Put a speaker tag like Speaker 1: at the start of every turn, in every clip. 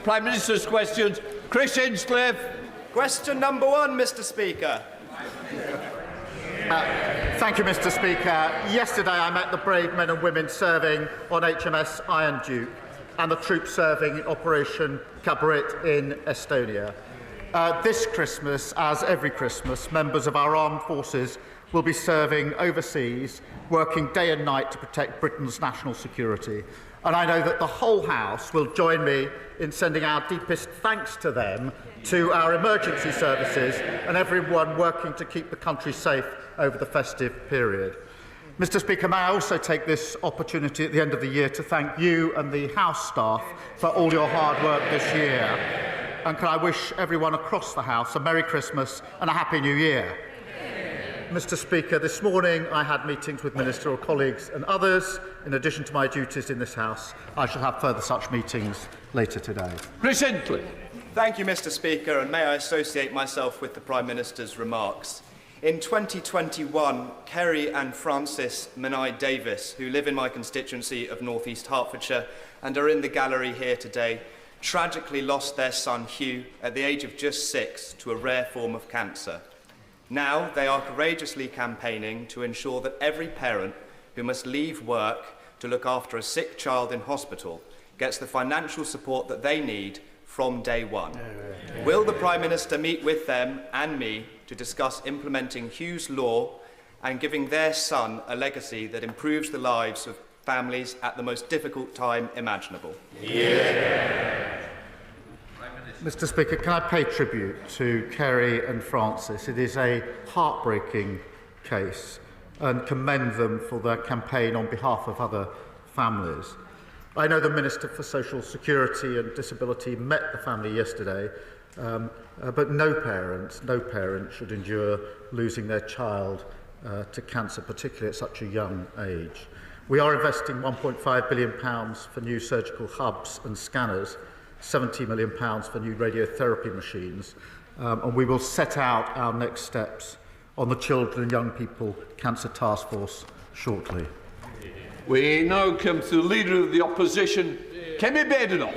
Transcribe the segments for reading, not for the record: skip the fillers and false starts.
Speaker 1: Prime Minister's questions. Chris Hinchcliffe.
Speaker 2: Question number 1, Mr. Speaker.
Speaker 3: Thank you, Mr. Speaker. Yesterday I met the brave men and women serving on HMS Iron Duke and the troops serving in Operation Kabarit in Estonia. This Christmas, as every Christmas, members of our armed forces will be serving overseas, working day and night to protect Britain's national security. And I know that the whole House will join me in sending our deepest thanks to them, to our emergency services and everyone working to keep the country safe over the festive period. Mr. Speaker, may I also take this opportunity at the end of the year to thank you and the House staff for all your hard work this year. And can I wish everyone across the House a Merry Christmas and a Happy New Year. Mr. Speaker, this morning I had meetings with ministerial colleagues and others. In addition to my duties in this House, I shall have further such meetings later today.
Speaker 1: Chris Hinchcliffe.
Speaker 2: Thank you, Mr. Speaker, and may I associate myself with the Prime Minister's remarks. In 2021, Kerry and Francis Menai Davis, who live in my constituency of North East Hertfordshire and are in the gallery here today, tragically lost their son Hugh at the age of just 6 to a rare form of cancer. Now they are courageously campaigning to ensure that every parent who must leave work to look after a sick child in hospital gets the financial support that they need from day one. Will the Prime Minister meet with them and me to discuss implementing Hugh's law and giving their son a legacy that improves the lives of families at the most difficult time imaginable?
Speaker 3: Mr. Speaker, can I pay tribute to Kerry and Francis? It is a heartbreaking case and commend them for their campaign on behalf of other families. I know the Minister for Social Security and Disability met the family yesterday, but no parent should endure losing their child to cancer, particularly at such a young age. We are investing £1.5 billion for new surgical hubs and scanners, £70 million for new radiotherapy machines, and we will set out our next steps on the Children and Young People Cancer Task Force shortly.
Speaker 1: We now come to the Leader of the Opposition, Kemi Badenoch.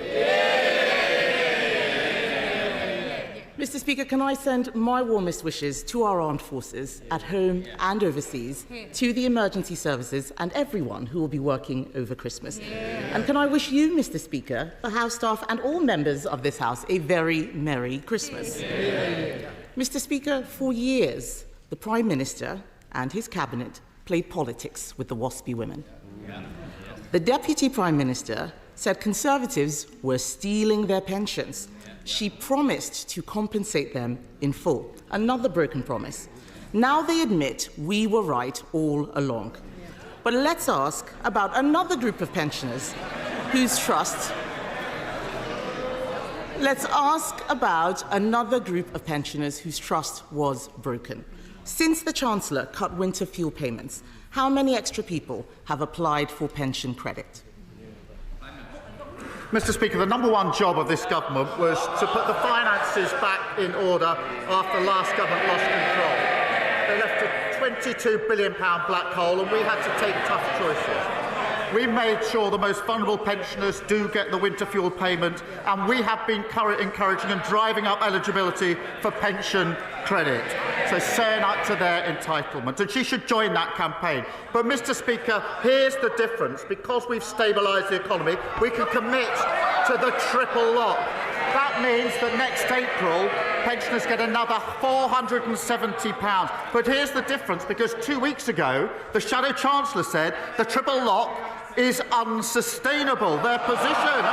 Speaker 4: Mr. Speaker, can I send my warmest wishes to our armed forces at home and overseas, to the emergency services and everyone who will be working over Christmas. And can I wish you, Mr. Speaker, the House staff and all members of this House a very Merry Christmas. Mr. Speaker, for years, the Prime Minister and his cabinet played politics with the WASPy women. The Deputy Prime Minister said Conservatives were stealing their pensions. She promised to compensate them in full. Another broken promise. Now they admit we were right all along. But let's ask about another group of pensioners whose trust... Let's ask about another group of pensioners whose trust was broken. Since the Chancellor cut winter fuel payments, how many extra people have applied for pension credit?
Speaker 3: Mr. Speaker, the number one job of this government was to put the finances back in order after the last government lost control. They left a £22 billion black hole and we had to take tough choices. We made sure the most vulnerable pensioners do get the winter fuel payment, and we have been encouraging and driving up eligibility for pension credit, so saying up to their entitlement. And she should join that campaign. But, Mr. Speaker, here's the difference. Because we've stabilised the economy, we can commit to the triple lock. That means that next April, pensioners get another £470. But here's the difference, because 2 weeks ago, the Shadow Chancellor said the triple lock is unsustainable, their position.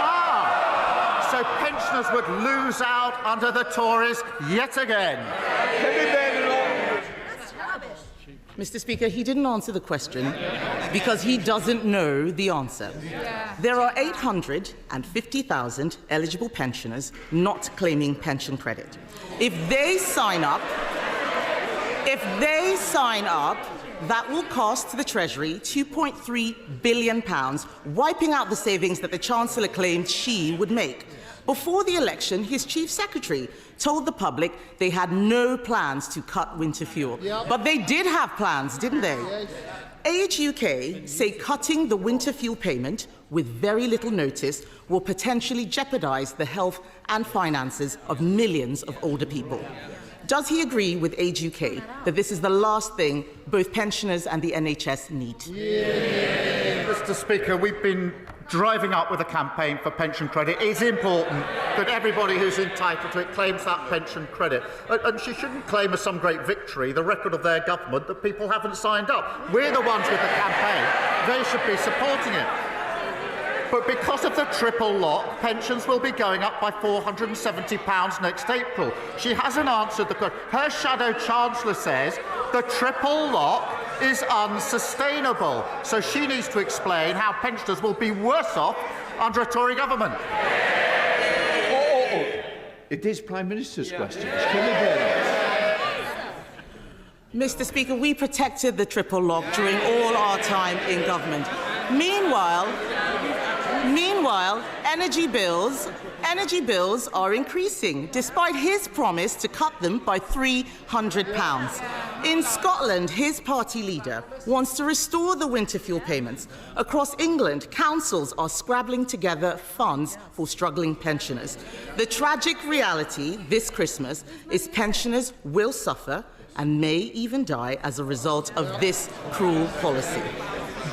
Speaker 3: So pensioners would lose out under the Tories yet again.
Speaker 4: Mr. Speaker, he didn't answer the question because he doesn't know the answer. There are 850,000 eligible pensioners not claiming pension credit. If they sign up, that will cost the Treasury £2.3 billion, wiping out the savings that the Chancellor claimed she would make. Before the election, his Chief Secretary told the public they had no plans to cut winter fuel. But they did have plans, didn't they? Age UK say cutting the winter fuel payment with very little notice will potentially jeopardise the health and finances of millions of older people. Does he agree with Age UK that this is the last thing both pensioners and the NHS need?
Speaker 3: Mr. Speaker, we've been driving up with a campaign for pension credit. It's important that everybody who's entitled to it claims that pension credit. And she shouldn't claim as some great victory the record of their government that people haven't signed up. We're the ones with the campaign. They should be supporting it. But because of the triple lock, pensions will be going up by £470 next April. She hasn't answered the question. Her shadow chancellor says the triple lock is unsustainable. So she needs to explain how pensioners will be worse off under a Tory government.
Speaker 1: It is Prime Minister's questions. Kemi Badenoch.
Speaker 4: Mr. Speaker, we protected the triple lock during all our time in government. Meanwhile, energy bills are increasing, despite his promise to cut them by £300. In Scotland, his party leader wants to restore the winter fuel payments. Across England, councils are scrabbling together funds for struggling pensioners. The tragic reality this Christmas is pensioners will suffer and may even die as a result of this cruel policy.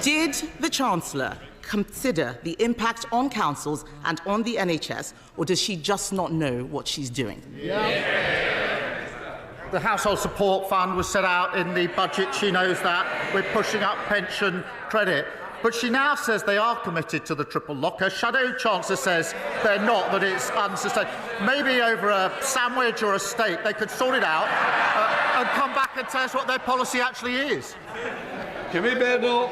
Speaker 4: Did the Chancellor consider the impact on councils and on the NHS, or does she just not know what she's doing?
Speaker 3: The Household Support Fund was set out in the budget. She knows that. We're pushing up pension credit. But she now says they are committed to the triple lock. Her shadow chancellor says they're not, that it's unsustainable. Maybe over a sandwich or a steak they could sort it out and come back and tell us what their policy actually is.
Speaker 1: Kemi Badenoch.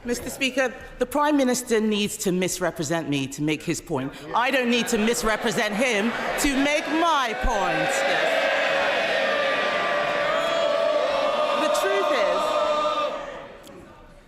Speaker 4: Mr. Speaker, the Prime Minister needs to misrepresent me to make his point. I don't need to misrepresent him to make my point. Yes.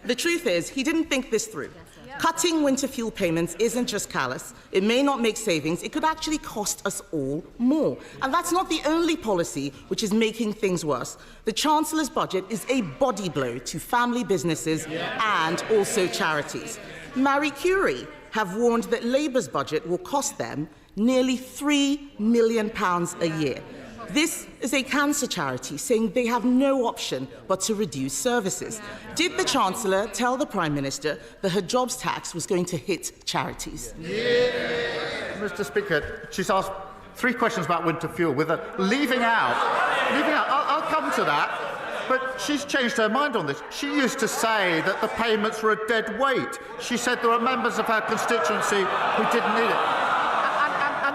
Speaker 4: The truth is, he didn't think this through. Cutting winter fuel payments isn't just callous. It may not make savings. It could actually cost us all more. And that's not the only policy which is making things worse. The Chancellor's budget is a body blow to family businesses and also charities. Marie Curie have warned that Labour's budget will cost them nearly £3 million a year. This is a cancer charity saying they have no option but to reduce services. Did the Chancellor tell the Prime Minister that her jobs tax was going to hit charities?
Speaker 3: Mr. Speaker, she's asked 3 questions about winter fuel with her leaving out. I'll come to that. But she's changed her mind on this. She used to say that the payments were a dead weight. She said there were members of her constituency who didn't need it.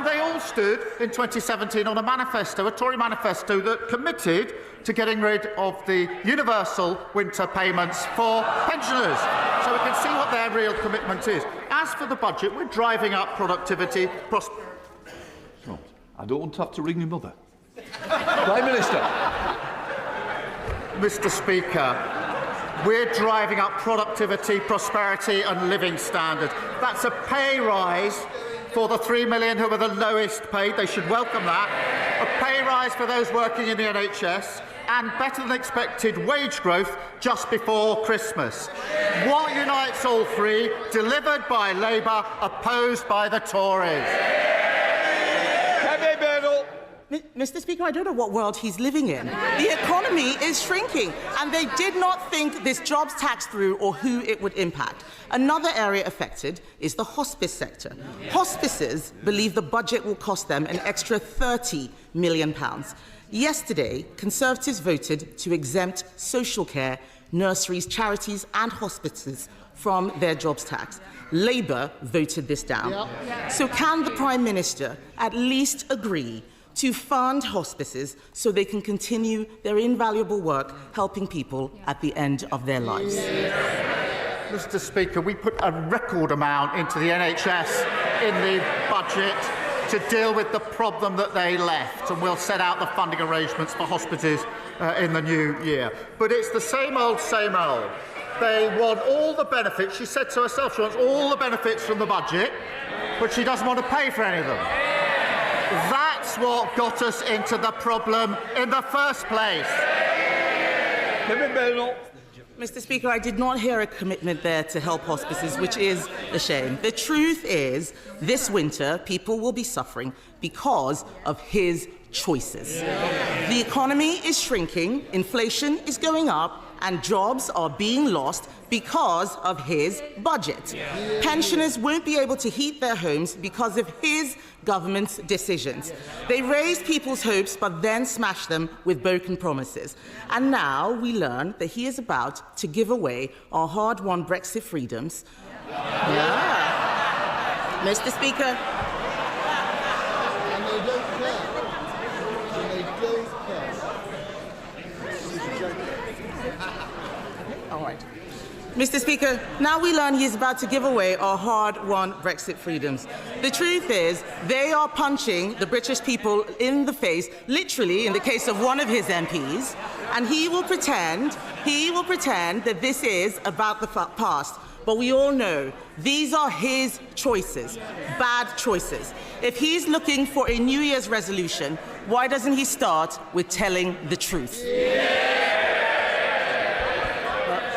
Speaker 3: They all stood in 2017 on a manifesto, a Tory manifesto, that committed to getting rid of the universal winter payments for pensioners. So we can see what their real commitment is. As for the budget, we're driving up productivity.
Speaker 1: I don't want to have to ring your mother. Prime Minister.
Speaker 3: Mr. Speaker, we're driving up productivity, prosperity and living standards. That's a pay rise for the 3 million who are the lowest paid. They should welcome that. A pay rise for those working in the NHS and better than expected wage growth just before Christmas. What unites all three? Delivered by Labour, opposed by the Tories.
Speaker 1: Kemi Badenoch.
Speaker 4: Mr. Speaker, I don't know what world he's living in. The economy is shrinking, and they did not think this jobs tax through or who it would impact. Another area affected is the hospice sector. Hospices believe the budget will cost them an extra £30 million. Yesterday, Conservatives voted to exempt social care, nurseries, charities and hospices from their jobs tax. Labour voted this down. So can the Prime Minister at least agree to fund hospices so they can continue their invaluable work helping people at the end of their lives?
Speaker 3: Mr. Speaker, we put a record amount into the NHS in the budget to deal with the problem that they left, and we'll set out the funding arrangements for hospices in the new year. But it's the same old, same old. They want all the benefits. She said to herself she wants all the benefits from the budget, but she doesn't want to pay for any of them. That's what got us into the problem in the first place.
Speaker 1: Kemi Badenoch.
Speaker 4: Mr. Speaker, I did not hear a commitment there to help hospices, which is a shame. The truth is, this winter, people will be suffering because of his choices. The economy is shrinking, inflation is going up, and jobs are being lost because of his budget. Pensioners won't be able to heat their homes because of his government's decisions. They raised people's hopes but then smashed them with broken promises. And now we learn that he is about to give away our hard-won Brexit freedoms. Yeah. Mr. Speaker, Mr. Speaker, now we learn he is about to give away our hard-won Brexit freedoms. The truth is, they are punching the British people in the face, literally in the case of one of his MPs, and he will pretend that this is about the past. But we all know these are his choices, bad choices. If he's looking for a New Year's resolution, why doesn't he start with telling the truth?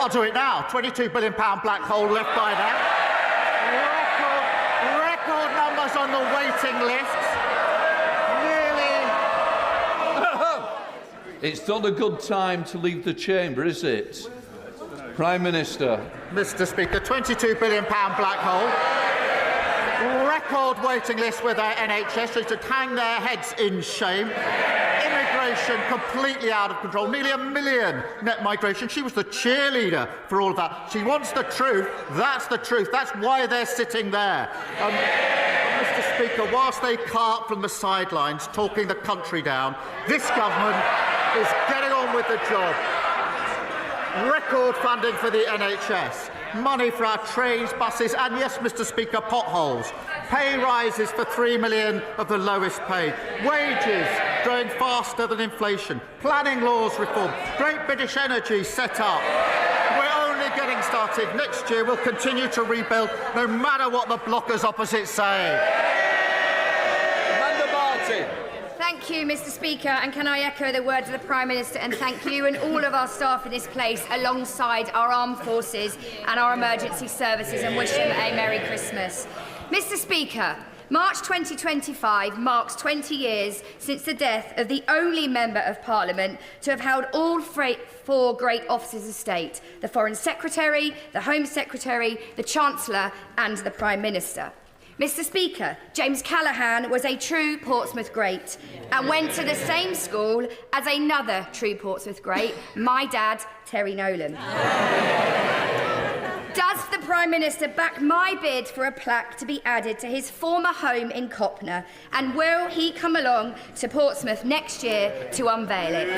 Speaker 3: I'll do it now. £22 billion black hole left by that. Record numbers on the waiting list.
Speaker 1: It's not a good time to leave the chamber, is it? Prime Minister.
Speaker 3: Mr. Speaker, £22 billion black hole. Record waiting list with our NHS. They should hang their heads in shame. Immigration completely out of control. Nearly 1 million net migration. She was the cheerleader for all of that. She wants the truth. That's the truth. That's why they're sitting there. Mr. Speaker, whilst they cart from the sidelines, talking the country down, this government is getting on with the job. Record funding for the NHS. Money for our trains, buses, and yes, Mr. Speaker, potholes. Pay rises for 3 million of the lowest paid. Wages growing faster than inflation. Planning laws reform. Great British Energy set up. We're only getting started. Next year we'll continue to rebuild, no matter what the blockers opposite say.
Speaker 1: Amanda Martin.
Speaker 5: Thank you, Mr. Speaker, and can I echo the words of the Prime Minister and thank you and all of our staff in this place alongside our armed forces and our emergency services and wish them a Merry Christmas. Mr. Speaker, March 2025 marks 20 years since the death of the only Member of Parliament to have held all four great offices of state: the Foreign Secretary, the Home Secretary, the Chancellor and the Prime Minister. Mr. Speaker, James Callaghan was a true Portsmouth great and went to the same school as another true Portsmouth great, my dad, Terry Nolan. Does the Prime Minister back my bid for a plaque to be added to his former home in Copner, and will he come along to Portsmouth next year to unveil it?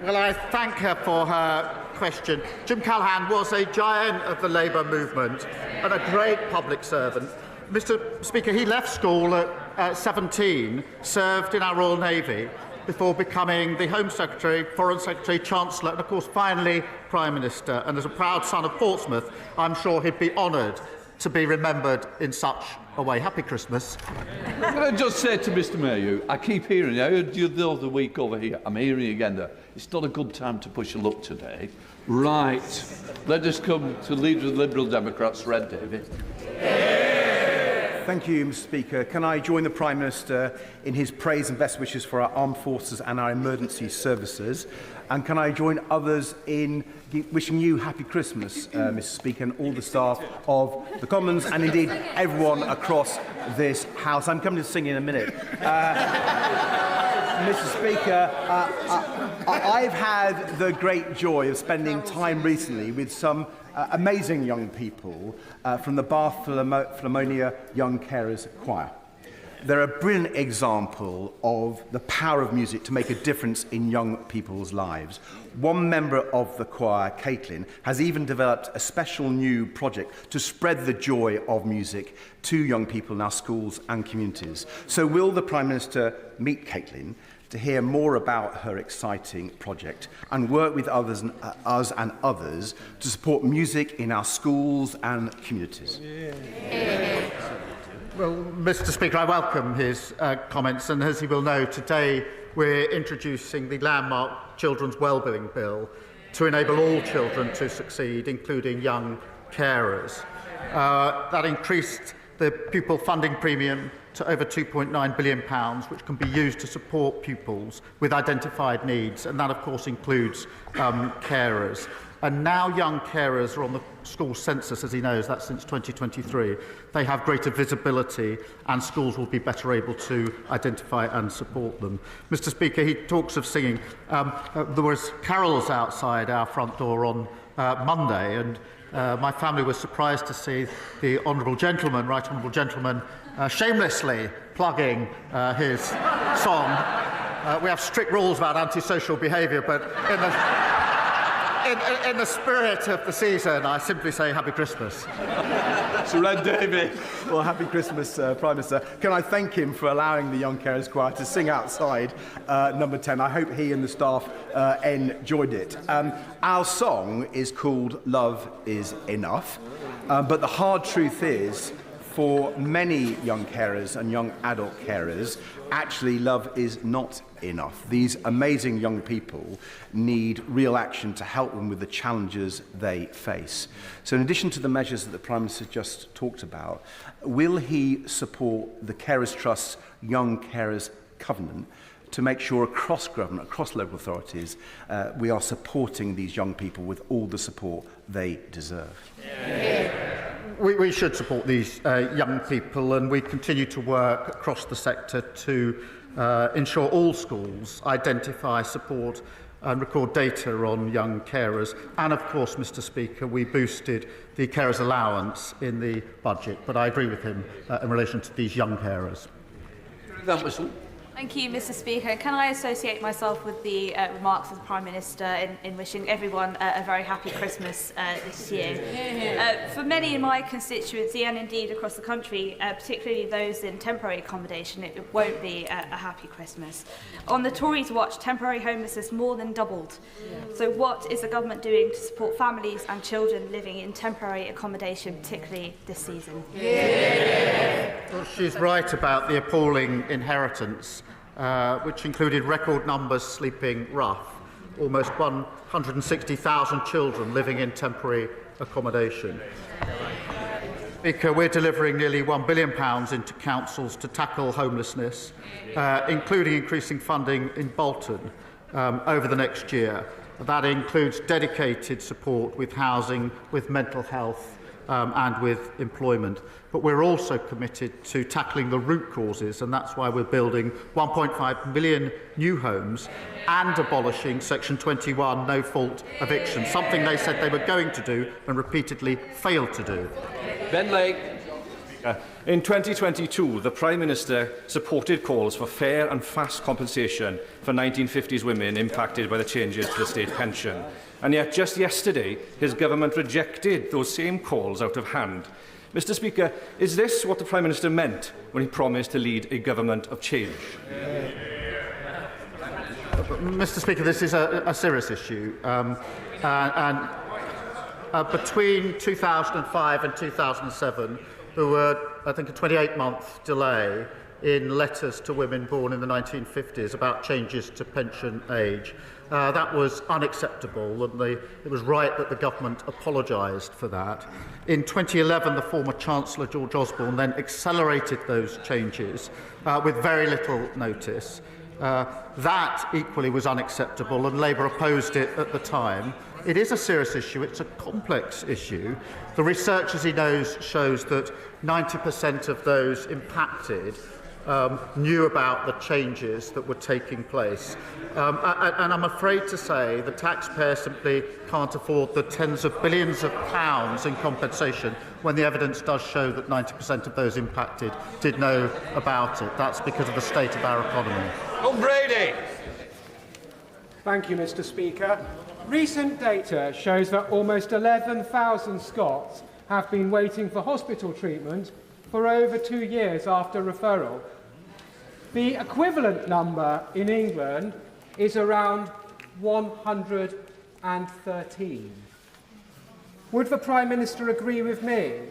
Speaker 3: Well, I thank her for her question. Jim Callaghan was a giant of the Labour movement and a great public servant. Mr. Speaker, he left school at 17, served in our Royal Navy before becoming the Home Secretary, Foreign Secretary, Chancellor and, of course, finally Prime Minister. And as a proud son of Portsmouth, I'm sure he'd be honoured to be remembered in such a way. Happy Christmas.
Speaker 1: Can I just say to Mr. Mayhew, I keep hearing, I heard you the other week over here, I'm hearing again that it's not a good time to push a luck today. Right, let us come to Leader of the Liberal Democrats, Red David.
Speaker 6: Thank you, Mr. Speaker. Can I join the Prime Minister in his praise and best wishes for our armed forces and our emergency services? And can I join others in wishing you happy Christmas, Mr. Speaker, and all the staff of the Commons, and indeed everyone across this House. I'm coming to sing in a minute. Mr. Speaker, I've had the great joy of spending time recently with some amazing young people from the Bath Philharmonia Young Carers Choir. They're a brilliant example of the power of music to make a difference in young people's lives. One member of the choir, Caitlin, has even developed a special new project to spread the joy of music to young people in our schools and communities. So will the Prime Minister meet Caitlin to hear more about her exciting project and work with us and others to support music in our schools and communities?
Speaker 3: Well, Mr. Speaker, I welcome his comments, and as he will know, today we're introducing the landmark Children's Wellbeing Bill, to enable all children to succeed, including young carers. That increased the pupil funding premium to over £2.9 billion, which can be used to support pupils with identified needs, and that, of course, includes carers. And now young carers are on the school census, as he knows, that's since 2023. They have greater visibility, and schools will be better able to identify and support them. Mr. Speaker, he talks of singing. There was carols outside our front door on Monday, and my family was surprised to see the Honourable Gentleman, Right Honourable Gentleman, shamelessly plugging his song. We have strict rules about antisocial behaviour, but in the spirit of the season, I simply say Happy Christmas.
Speaker 1: Sir Ed Davey.
Speaker 6: Well, Happy Christmas, Prime Minister. Can I thank him for allowing the Young Carers Choir to sing outside number 10? I hope he and the staff enjoyed it. Our song is called Love Is Enough, but the hard truth is, for many young carers and young adult carers, actually love is not enough. These amazing young people need real action to help them with the challenges they face. So in addition to the measures that the Prime Minister just talked about, will he support the Carers Trust's Young Carers Covenant to make sure across government, across local authorities, we are supporting these young people with all the support they deserve?
Speaker 3: We should support these young people, and we continue to work across the sector to ensure all schools identify, support and record data on young carers. And of course, Mr. Speaker, we boosted the carers allowance in the budget, but I agree with him in relation to these young carers.
Speaker 7: Thank you, Mr. Speaker. Can I associate myself with the remarks of the Prime Minister in wishing everyone a very happy Christmas this year? For many in my constituency and indeed across the country, particularly those in temporary accommodation, it won't be a happy Christmas. On the Tories' watch, temporary homelessness more than doubled. So what is the government doing to support families and children living in temporary accommodation, particularly this season?
Speaker 3: Well, she's right about the appalling inheritance, which included record numbers sleeping rough, almost 160,000 children living in temporary accommodation. Speaker, we're delivering nearly £1 billion into councils to tackle homelessness, including increasing funding in Bolton over the next year. That includes dedicated support with housing, with mental health, and with employment. But we're also committed to tackling the root causes, and that's why we're building 1.5 million new homes and abolishing Section 21 no-fault eviction, something they said they were going to do and repeatedly failed to do.
Speaker 1: Ben Lake.
Speaker 8: In 2022, the Prime Minister supported calls for fair and fast compensation for 1950s women impacted by the changes to the state pension. And yet, just yesterday, his government rejected those same calls out of hand. Mr. Speaker, is this what the Prime Minister meant when he promised to lead a government of change?
Speaker 3: Mr. Speaker, this is a serious issue. Between 2005 and 2007, there were, I think, a 28-month delay in letters to women born in the 1950s about changes to pension age. That was unacceptable, and it was right that the government apologised for that. In 2011, the former Chancellor, George Osborne, then accelerated those changes with very little notice. That equally was unacceptable, and Labour opposed it at the time. It is a serious issue. It's a complex issue. The research, as he knows, shows that 90% of those impacted knew about the changes that were taking place. And I'm afraid to say the taxpayer simply can't afford the tens of billions of pounds in compensation when the evidence does show that 90% of those impacted did know about it. That's because of the state of our economy.
Speaker 1: Brady.
Speaker 9: Thank you, Mr. Speaker. Recent data shows that almost 11,000 Scots have been waiting for hospital treatment for over 2 years after referral. The equivalent number in England is around 113. Would the Prime Minister agree with me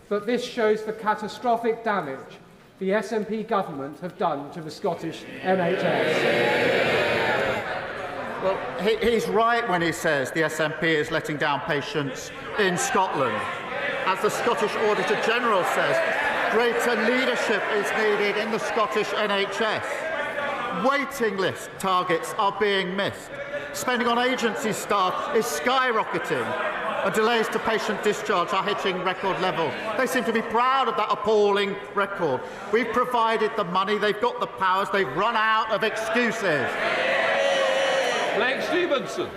Speaker 9: that this shows the catastrophic damage the SNP government have done to the Scottish NHS?
Speaker 3: Well, he's right when he says the SNP is letting down patients in Scotland. As the Scottish Auditor General says, greater leadership is needed in the Scottish NHS. Waiting list targets are being missed. Spending on agency staff is skyrocketing. And delays to patient discharge are hitting record levels. They seem to be proud of that appalling record. We've provided the money, they've got the powers, they've run out of excuses.
Speaker 1: Blake Stevenson.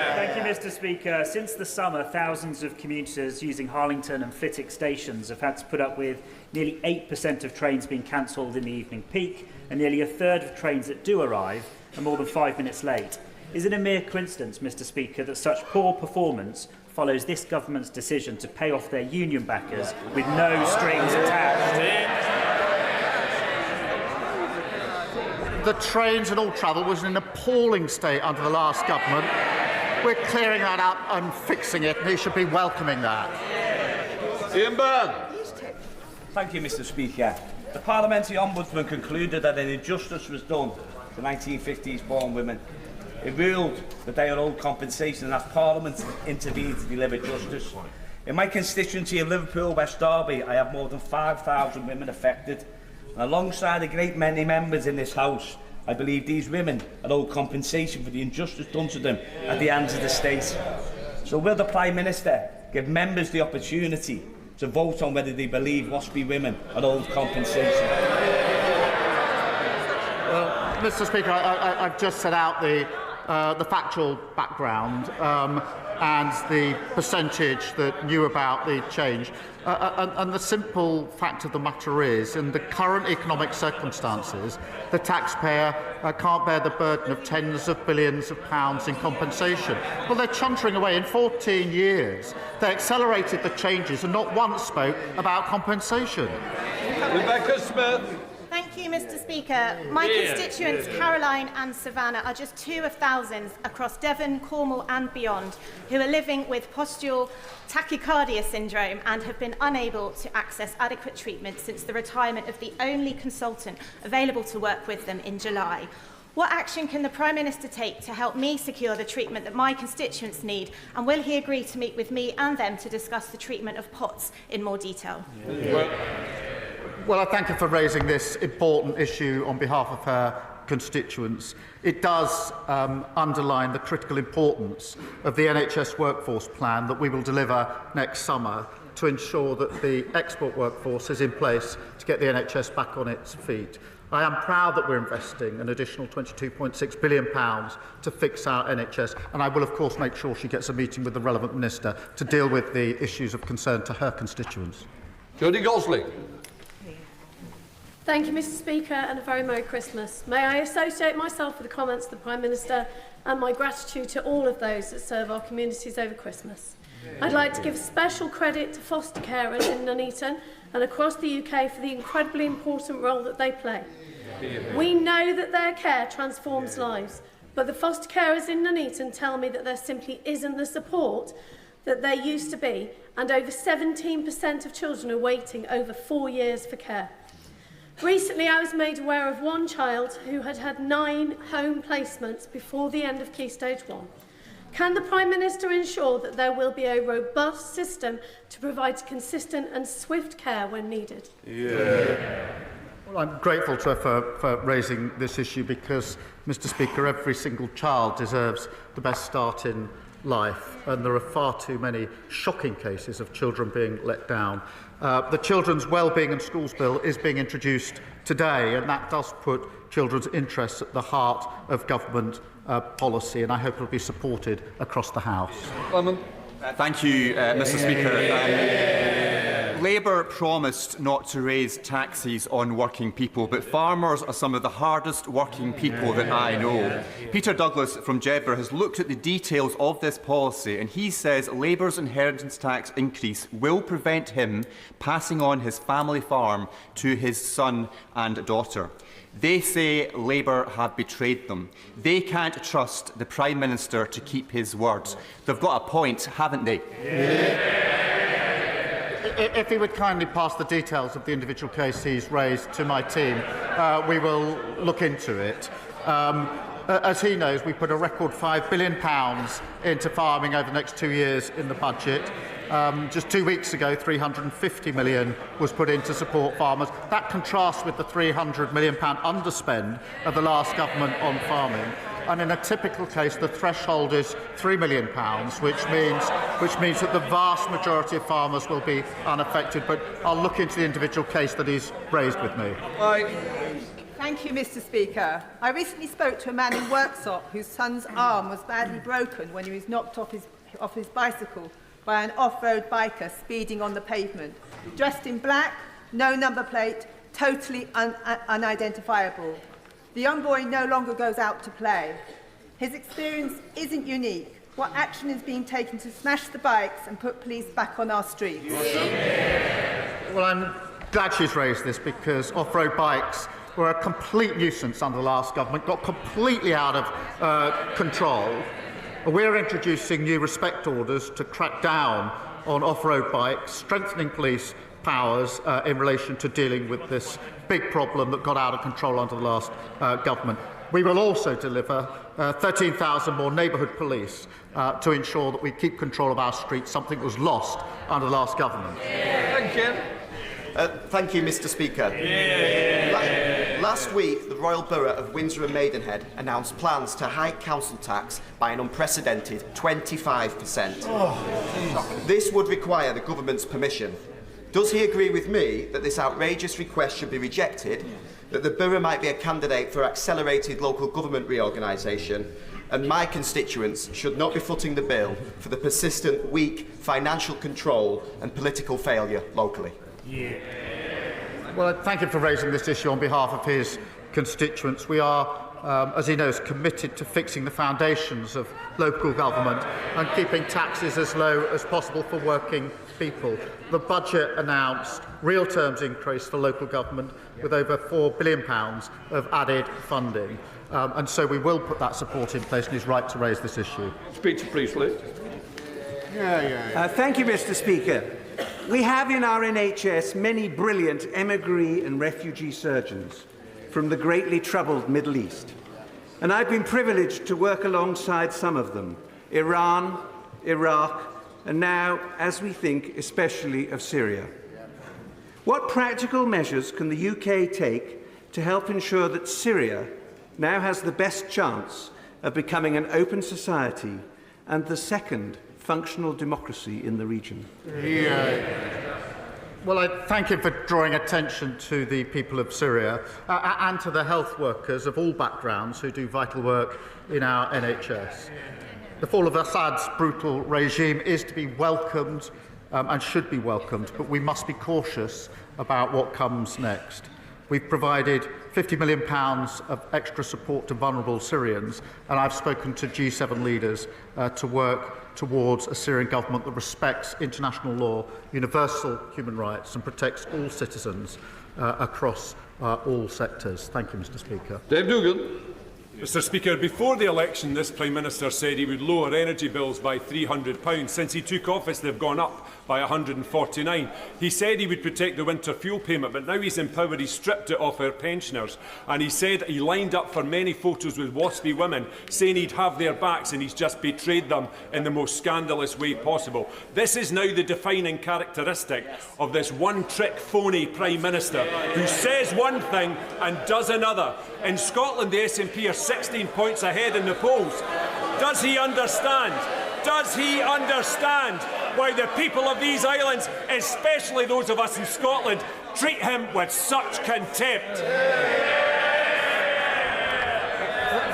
Speaker 10: Thank you, Mr. Speaker. Since the summer, thousands of commuters using Harlington and Flitwick stations have had to put up with nearly 8% of trains being cancelled in the evening peak, and nearly a third of trains that do arrive are more than 5 minutes late. Is it a mere coincidence, Mr. Speaker, that such poor performance follows this government's decision to pay off their union backers with no strings attached?
Speaker 3: The trains and all travel was in an appalling state under the last government. We're clearing that up and fixing it, and he should be welcoming that.
Speaker 1: Ian Byrne.
Speaker 11: Thank you, Mr. Speaker. The Parliamentary Ombudsman concluded that an injustice was done to 1950s born women. It ruled that they are owed compensation and asked Parliament intervened to deliver justice. In my constituency of Liverpool, West Derby, I have more than 5,000 women affected. And alongside a great many members in this House, I believe these women are owed compensation for the injustice done to them at the hands of the state. So will the Prime Minister give members the opportunity to vote on whether they believe Wasby women are owed compensation?
Speaker 3: Well, Mr. Speaker, I've just set out the factual background and the percentage that knew about the change. And the simple fact of the matter is, in the current economic circumstances, the taxpayer can't bear the burden of tens of billions of pounds in compensation. Well, they're chuntering away. In 14 years, they accelerated the changes and not once spoke about compensation.
Speaker 1: Rebecca Smith.
Speaker 12: Thank you, Mr. Speaker. My constituents, Caroline and Savannah, are just two of thousands across Devon, Cornwall and beyond who are living with postural tachycardia syndrome and have been unable to access adequate treatment since the retirement of the only consultant available to work with them in July. What action can the Prime Minister take to help me secure the treatment that my constituents need, and will he agree to meet with me and them to discuss the treatment of POTS in more detail?
Speaker 3: Well, I thank her for raising this important issue on behalf of her constituents. It does underline the critical importance of the NHS workforce plan that we will deliver next summer to ensure that the export workforce is in place to get the NHS back on its feet. I am proud that we're investing an additional £22.6 billion to fix our NHS, and I will, of course, make sure she gets a meeting with the relevant minister to deal with the issues of concern to her constituents.
Speaker 1: Jodie Gosling.
Speaker 13: Thank you, Mr. Speaker, and a very Merry Christmas. May I associate myself with the comments of the Prime Minister and my gratitude to all of those that serve our communities over Christmas. I'd like to give special credit to foster carers in Nuneaton and across the UK for the incredibly important role that they play. We know that their care transforms lives, but the foster carers in Nuneaton tell me that there simply isn't the support that there used to be, and over 17% of children are waiting over 4 years for care. Recently, I was made aware of one child who had had 9 home placements before the end of Key Stage 1. Can the Prime Minister ensure that there will be a robust system to provide consistent and swift care when needed?
Speaker 3: Well, I'm grateful to her for raising this issue because, Mr. Speaker, every single child deserves the best start in life, and there are far too many shocking cases of children being let down. The Children's Wellbeing and Schools Bill is being introduced today, and that does put children's interests at the heart of government policy, and I hope it will be supported across the House.
Speaker 14: Thank you, Mr. Speaker. Labour promised not to raise taxes on working people, but farmers are some of the hardest working people that I know. Peter Douglas from Jedburgh has looked at the details of this policy, and he says Labour's inheritance tax increase will prevent him passing on his family farm to his son and daughter. They say Labour have betrayed them. They can't trust the Prime Minister to keep his words. They've got a point, haven't they?
Speaker 3: if he would kindly pass the details of the individual case he's raised to my team, we will look into it. As he knows, we put a record £5 billion into farming over the next 2 years in the budget. Just 2 weeks ago, £350 million was put in to support farmers. That contrasts with the £300 million underspend of the last government on farming. And in a typical case, the threshold is £3 million, which means that the vast majority of farmers will be unaffected. But I'll look into the individual case that he's raised with me.
Speaker 15: Thank you, Mr. Speaker. I recently spoke to a man in Worksop whose son's arm was badly broken when he was knocked off his bicycle by an off-road biker speeding on the pavement. Dressed in black, no number plate, totally unidentifiable. The young boy no longer goes out to play. His experience isn't unique. What action is being taken to smash the bikes and put police back on our streets?
Speaker 3: Well, I'm glad she's raised this, because off-road bikes were a complete nuisance under the last government, got completely out of control. We're introducing new respect orders to crack down on off-road bikes, strengthening police powers in relation to dealing with this big problem that got out of control under the last government. We will also deliver 13,000 more neighbourhood police to ensure that we keep control of our streets, something that was lost under the last government.
Speaker 2: Thank you. Thank you, Mr. Speaker. Last week, the Royal Borough of Windsor and Maidenhead announced plans to hike council tax by an unprecedented 25%. This would require the government's permission. Does he agree with me that this outrageous request should be rejected, that the borough might be a candidate for accelerated local government reorganisation, and my constituents should not be footing the bill for the persistent weak financial control and political failure locally?
Speaker 3: Well, thank him for raising this issue on behalf of his constituents. We are, as he knows, committed to fixing the foundations of local government and keeping taxes as low as possible for working people. The budget announced real terms increase for local government with over £4 billion of added funding. And so we will put that support in place, and he's right to raise this issue.
Speaker 1: Speaker Priestley.
Speaker 16: Thank you, Mr. Speaker. We have in our NHS many brilliant emigre and refugee surgeons from the greatly troubled Middle East. And I've been privileged to work alongside some of them, Iran, Iraq, and now, as we think, especially of Syria. What practical measures can the UK take to help ensure that Syria now has the best chance of becoming an open society and the second functional democracy in the region?
Speaker 3: Well, I thank him for drawing attention to the people of Syria and to the health workers of all backgrounds who do vital work in our NHS. The fall of Assad's brutal regime is to be welcomed and should be welcomed, but we must be cautious about what comes next. We've provided £50 million of extra support to vulnerable Syrians, and I've spoken to G7 leaders to work towards a Syrian government that respects international law, universal human rights, and protects all citizens across all sectors. Thank you, Mr. Speaker.
Speaker 1: Dave Dugan.
Speaker 17: Mr. Speaker, before the election, this Prime Minister said he would lower energy bills by £300. Since he took office, they've gone up by £149. He said he would protect the winter fuel payment, but now he's in power, he's stripped it off our pensioners. And he said he lined up for many photos with waspy women, saying he'd have their backs, and he's just betrayed them in the most scandalous way possible. This is now the defining characteristic of this one-trick phony Prime Minister who says one thing and does another. In Scotland, the SNP are 16 points ahead in the polls. Does he understand? Does he understand why the people of these islands, especially those of us in Scotland, treat him with such contempt?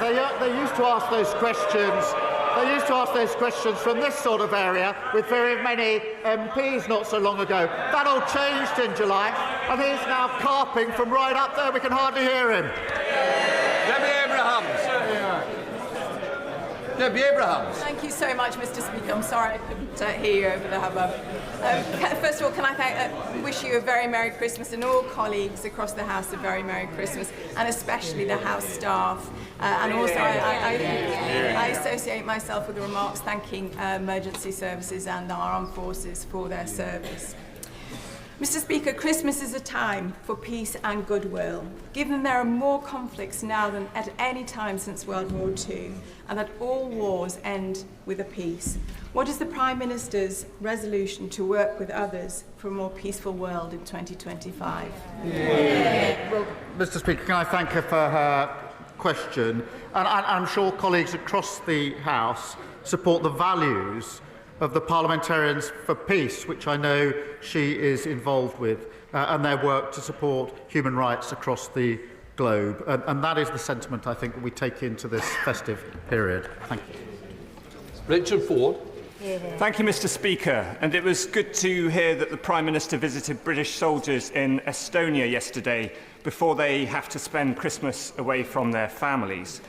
Speaker 3: They used to ask those questions. They used to ask those questions from this sort of area with very many MPs not so long ago. That all changed in July, and he's now carping from right up there. We can hardly hear him.
Speaker 1: Debbie Abrahams.
Speaker 18: Thank you so much, Mr. Speaker. I'm sorry I couldn't hear you over the hubbub. First of all, can I wish you a very Merry Christmas, and all colleagues across the House a very Merry Christmas, and especially the House staff. And also, I associate myself with the remarks thanking emergency services and our armed forces for their service. Mr. Speaker, Christmas is a time for peace and goodwill. Given there are more conflicts now than at any time since World War II, and that all wars end with a peace, what is the Prime Minister's resolution to work with others for a more peaceful world in 2025?
Speaker 3: Well, Mr. Speaker, can I thank her for her question? And I'm sure colleagues across the House support the values of the Parliamentarians for Peace, which I know she is involved with, and their work to support human rights across the globe. And that is the sentiment, I think, that we take into this festive period. Thank you.
Speaker 1: Richard Ford.
Speaker 19: Thank you, Mr. Speaker. And it was good to hear that the Prime Minister visited British soldiers in Estonia yesterday before they have to spend Christmas away from their families.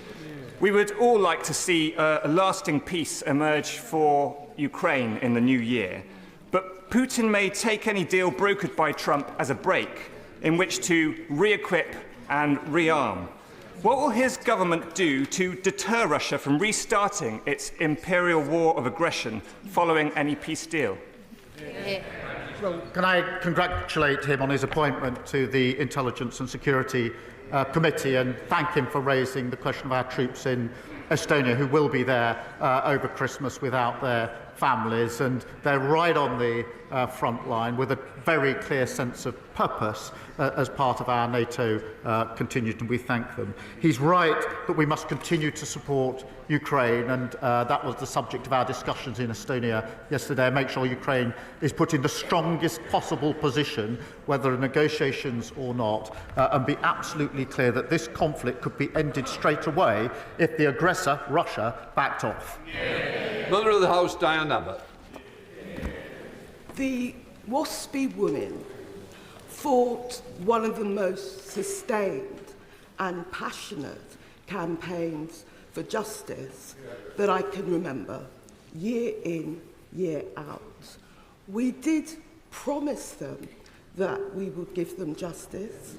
Speaker 19: We would all like to see a lasting peace emerge for Ukraine in the new year, but Putin may take any deal brokered by Trump as a break in which to re-equip and rearm. What will his government do to deter Russia from restarting its imperial war of aggression following any peace deal?
Speaker 3: Well, can I congratulate him on his appointment to the Intelligence and Security Committee and thank him for raising the question of our troops in Estonia who will be there over Christmas without their families, and they're right on the front line with a very clear sense of purpose as part of our NATO contingent, and we thank them. He's right that we must continue to support Ukraine, and that was the subject of our discussions in Estonia yesterday, and make sure Ukraine is put in the strongest possible position, whether negotiations or not, and be absolutely clear that this conflict could be ended straight away if the aggressor, Russia, backed off.
Speaker 1: Mother of the House, Diane Abbott.
Speaker 20: The WASPy women fought one of the most sustained and passionate campaigns for justice that I can remember, year in, year out. We did promise them that we would give them justice.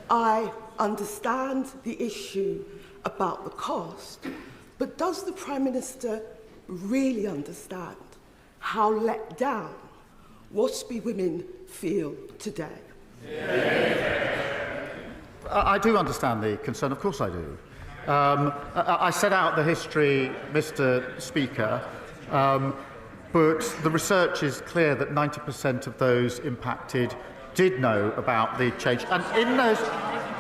Speaker 20: I understand the issue about the cost, but does the Prime Minister really understand how let down WASPy women feel today?
Speaker 3: I do understand the concern, of course I do. I set out the history, Mr. Speaker, but the research is clear that 90% of those impacted did know about the change. And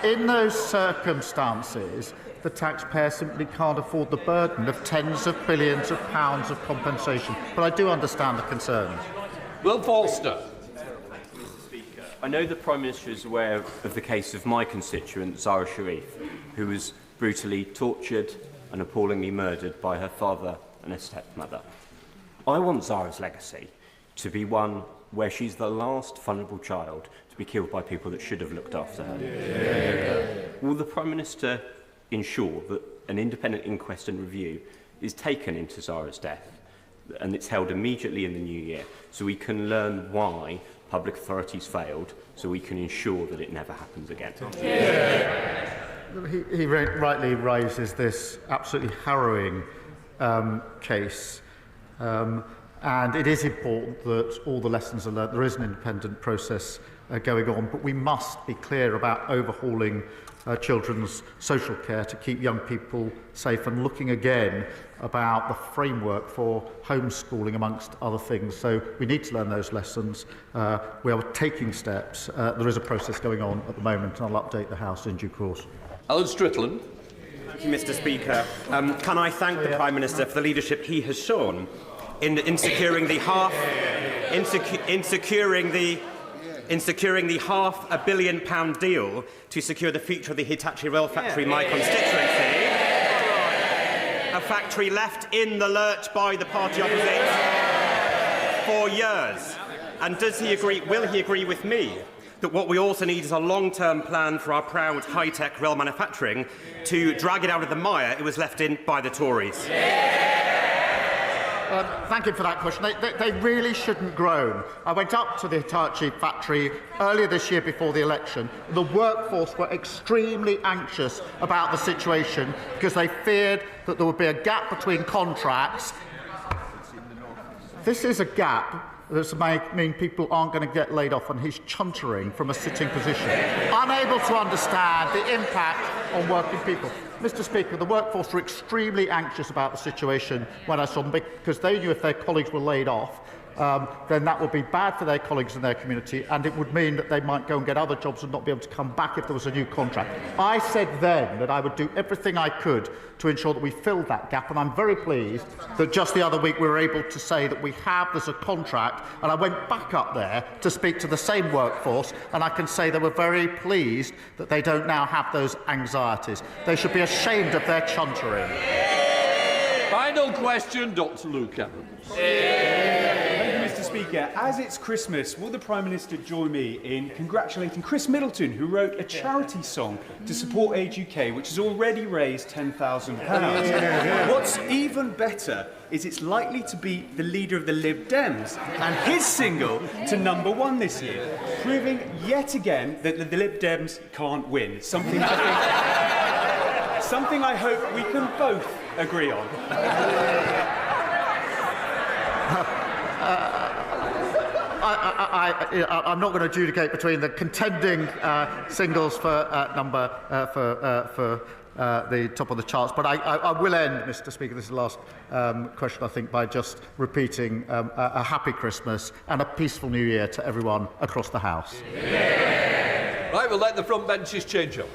Speaker 3: in those circumstances, the taxpayer simply can't afford the burden of tens of billions of pounds of compensation. But I do understand the concerns.
Speaker 1: Will Forster.
Speaker 21: I know the Prime Minister is aware of the case of my constituent, Zara Sharif, who was brutally tortured and appallingly murdered by her father and her stepmother. I want Zara's legacy to be one where she's the last vulnerable child to be killed by people that should have looked after her. Will the Prime Minister ensure that an independent inquest and review is taken into Zara's death and it's held immediately in the new year so we can learn why public authorities failed, so we can ensure that it never happens again?
Speaker 3: He rightly raises this absolutely harrowing case, and it is important that all the lessons are learned. There is an independent process going on, but we must be clear about overhauling children's social care to keep young people safe and looking again about the framework for homeschooling, amongst other things. So we need to learn those lessons. We are taking steps. There is a process going on at the moment, and I'll update the House in due course.
Speaker 1: Alan Strickland.
Speaker 22: Thank you, Mr. Speaker. Can I thank the Prime Minister for the leadership he has shown in securing the £500 million deal to secure the future of the Hitachi rail factory in my constituency. A factory left in the lurch by the party opposite for years. And does he agree, will he agree with me that what we also need is a long-term plan for our proud high-tech rail manufacturing to drag it out of the mire it was left in by the Tories?
Speaker 3: Thank you for that question. They really shouldn't groan. I went up to the Hitachi factory earlier this year before the election. The workforce were extremely anxious about the situation because they feared that there would be a gap between contracts. This is a gap this may mean people aren't going to get laid off, and he's chuntering from a sitting position, unable to understand the impact on working people. Mr. Speaker, the workforce were extremely anxious about the situation when I saw them, because they knew if their colleagues were laid off, then that would be bad for their colleagues in their community, and it would mean that they might go and get other jobs and not be able to come back if there was a new contract. I said then that I would do everything I could to ensure that we filled that gap, and I'm very pleased that just the other week we were able to say that there's a contract, and I went back up there to speak to the same workforce, and I can say they were very pleased that they don't now have those anxieties. They should be ashamed of their chuntering.
Speaker 1: Final question, Dr. Luke Evans.
Speaker 4: Thank you, Mr. Speaker. As it's Christmas, will the Prime Minister join me in congratulating Chris Middleton, who wrote a charity song to support Age UK, which has already raised £10,000? What's even better is it's likely to beat the leader of the Lib Dems and his single to #1 this year, proving yet again that the Lib Dems can't win. Something I hope we can both agree on.
Speaker 3: I'm not going to adjudicate between the contending singles for the top of the charts, but I will end, Mr. Speaker, this is the last question, I think, by just repeating a happy Christmas and a peaceful New Year to everyone across the House.
Speaker 1: Right, we'll let the front benches change up.